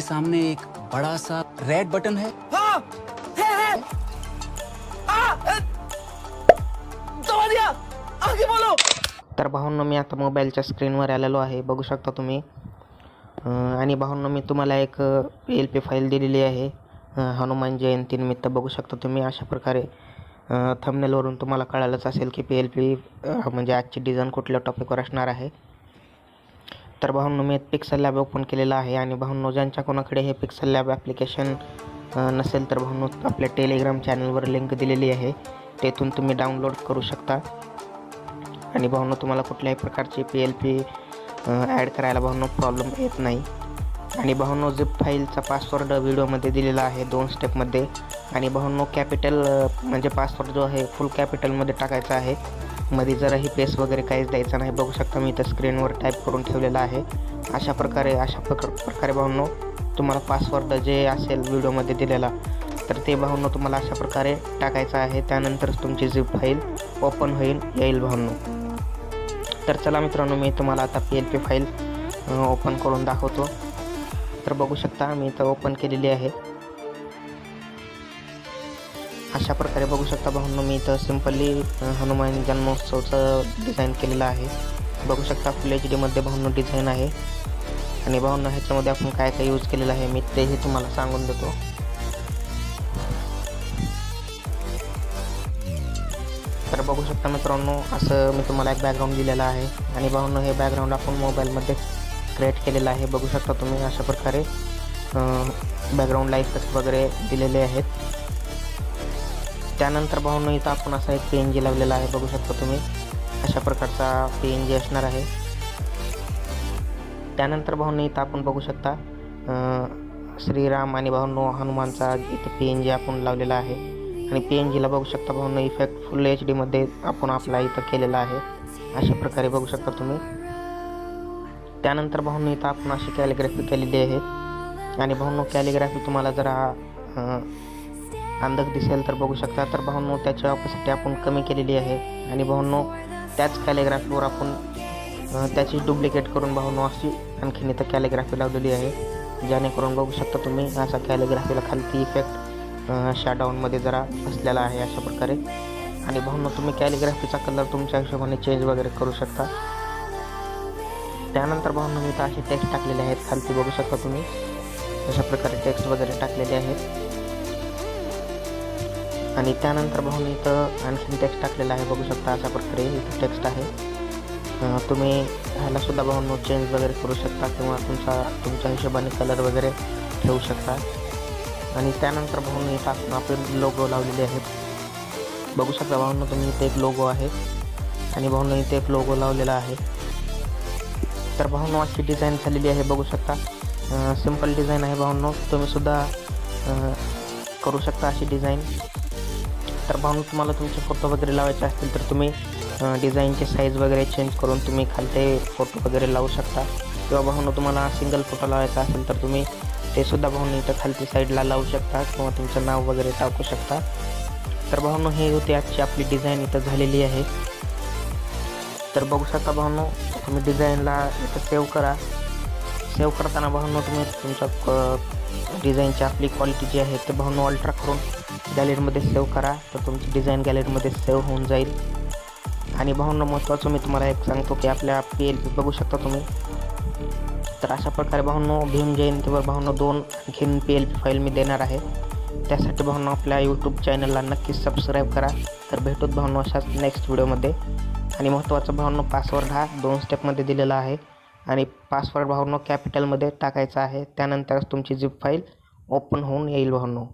आपके सामने एक बड़ा सा रेड बटन है। हाँ है दबा दिया, आगे बोलो। तर भावांनो मी आता मोबाईलच्या स्क्रीनवर आलेलो आहे, बघू शकता तुम्ही। आणि भावांनो मी तुम्हाला एक PLP फाईल दिलेली आहे हनुमान जयंतीनिमित्त, बघू शकता तुम्ही। अशा प्रकारे थंबनेलवरून तुम्हाला कळालंच असेल की PLP म्हणजे आजची डिझाईन कुठल्या टॉपिकवर असणार आहे। तर भावांनो मी पिक्सल लॅब ओपन केलेला आहे आणि भावांनो ज्यांच्या कोणाकडे हे पिक्सल लॅब ॲप्लिकेशन नसेल तर भावांनो आपल्या टेलिग्राम चॅनलवर लिंक दिलेली आहे, तेथून तुम्ही डाउनलोड करू शकता। आणि भावांनो तुम्हाला कुठल्याही प्रकारची PLP ॲड करायला भावांनो प्रॉब्लेम येत नाही। आणि भावांनो झिप फाईलचा पासवर्ड व्हिडिओमध्ये दिलेला आहे 2 स्टेपमध्ये। आणि भावांनो कॅपिटल म्हणजे पासवर्ड जो आहे फुल कॅपिटलमध्ये टाकायचा आहे, मध्ये जराही पेस वगैरे काहीच द्यायचा नाही। बघू शकता मी इथं स्क्रीनवर टाईप करून ठेवलेला आहे। अशा प्रकारे भावांनो तुम्हाला पासवर्ड जे असेल व्हिडिओमध्ये दिलेला तर ते भावांनो तुम्हाला अशा प्रकारे टाकायचं आहे, त्यानंतरच तुमची झिप फाईल ओपन येईल भावांनो। तर चला मित्रांनो मी तुम्हाला आता PLP फाईल ओपन करून दाखवतो। तर बघू शकता मी इथं ओपन केलेली आहे। अशा प्रकारे बघू शकता भावांनो मी इथं सिंपली हनुमान जन्मोत्सवचं डिझाईन केलेलं आहे। बघू शकता फुल HD मध्ये भावांनो डिझाईन आहे। आणि भावांनो ह्याच्यामध्ये आपण काय काय यूज केलेलं आहे मी तेही तुम्हाला सांगून देतो। तर बघू शकता मित्रांनो असं मी तुम्हाला एक बॅकग्राऊंड दिलेला आहे आणि भावांनो हे बॅकग्राऊंड आपण मोबाईलमध्ये क्रिएट केलेलं आहे। बघू शकता तुम्ही अशा प्रकारे बॅकग्राऊंडला इफेक्ट वगैरे दिलेले आहेत। त्यानंतर भावांनो इथं आपण असा एक PNG लावलेला आहे, बघू शकता तुम्ही अशा प्रकारचा PNG असणार आहे। त्यानंतर भावांनो इथं आपण बघू शकता श्रीराम आणि भावांनो हनुमानचा इथं PNG आपण लावलेला आहे। आणि PNGला बघू शकता भावांनो इफेक्ट फुल HD मध्ये आपण आपला इथं केलेला आहे, अशा प्रकारे बघू शकता तुम्ही। त्यानंतर भावांनो इथं आपण अशी कॅलिग्राफी केलेली आहे। आणि भावांनो कॅलिग्राफी तुम्हाला जरा अंधक दिसेल तर बघू शकता, तर भावांनो त्याची ऑपोसिटी आपण कमी केलेली आहे। आणि भावांनो त्याच कॅलिग्राफीवर आपण त्याची डुप्लिकेट करून भावांनो अशी आणखीन इथं कॅलिग्राफी लावलेली आहे, जेणेकरून बघू शकता तुम्ही असा कॅलिग्राफीला खालती इफेक्ट शॅडाऊनमध्ये जरा बसलेला आहे अशा प्रकारे। आणि भावांनो तुम्ही कॅलिग्राफीचा कलर तुमच्या हिशोबाने चेंज वगैरे करू शकता। त्यानंतर भावांनो मी इथं असे टेक्स्ट टाकलेले आहेत, खालती बघू शकता तुम्ही अशा प्रकारे टेक्स्ट वगैरे टाकलेले आहेत। आणि त्यानंतर भावांनो इथं आणखीन टेक्स्ट टाकलेला आहे, बघू शकता अशा प्रकारे इथं टेक्स्ट आहे। तुम्ही ह्याला सुद्धा भावांनो चेंज वगैरे करू शकता किंवा तुमच्या हिशोबाने कलर वगैरे ठेवू शकता। आणि त्यानंतर भावांनो इथं आपण आपले लोगो लावलेले आहेत, बघू शकता भावांनो तुम्ही इथे एक लोगो आहे आणि भावांनो इथे एक लोगो लावलेला आहे। तर भावांनो अशी डिझाईन झालेली आहे, बघू शकता सिंपल डिझाईन आहे भावांनो, तुम्ही सुद्धा करू शकता अशी डिझाईन। तर भावांनो तुम्हाला तुमचे फोटो वगैरे लावायचे असतील तर तुम्ही डिझाईनची साईज वगैरे चेंज करून तुम्ही खालते फोटो वगैरे लावू शकता। किंवा भावांनो तुम्हाला सिंगल फोटो लावायचा असेल तर तुम्ही ते सुद्धा भावांनो इथं खालती साईडला लावू शकता किंवा तुमचं नाव वगैरे टाकू शकता। तर भावांनो हे होती आजची आपली डिझाईन इथं झालेली आहे। तर बघू शकता भावांनो तुम्ही डिझाईनला इथं सेव्ह करा। सेव्ह करताना भावांनो तुम्ही तुमच्या डिझाईनची आपली क्वालिटी जी आहे ते भावांनो अल्ट्रा करून गॅलरीमध्ये सेव्ह करा, तर तुमची डिझाईन गॅलरीमध्ये सेव्ह होऊन जाईल। आणि भावांनो महत्त्वाचं मी तुम्हाला एक सांगतो की आपल्या PLP बघू शकता तुम्ही, तर अशा प्रकारे भावांनो भीम जयंतीवर भावांनो 2 आणखीन PLP फाईल मी देणार आहे। त्यासाठी भावांनो आपल्या YouTube चॅनलला नक्कीच सबस्क्राईब करा। तर भेटूत भावांनो अशाच नेक्स्ट व्हिडिओमध्ये। आणि महत्त्वाचं भावांनो पासवर्ड हा 2 स्टेपमध्ये दिलेला आहे आणि पासवर्ड भावांनो कॅपिटलमध्ये टाकायचा आहे, त्यानंतरच तुमची झिप फाईल ओपन होऊन येईल भावांनो।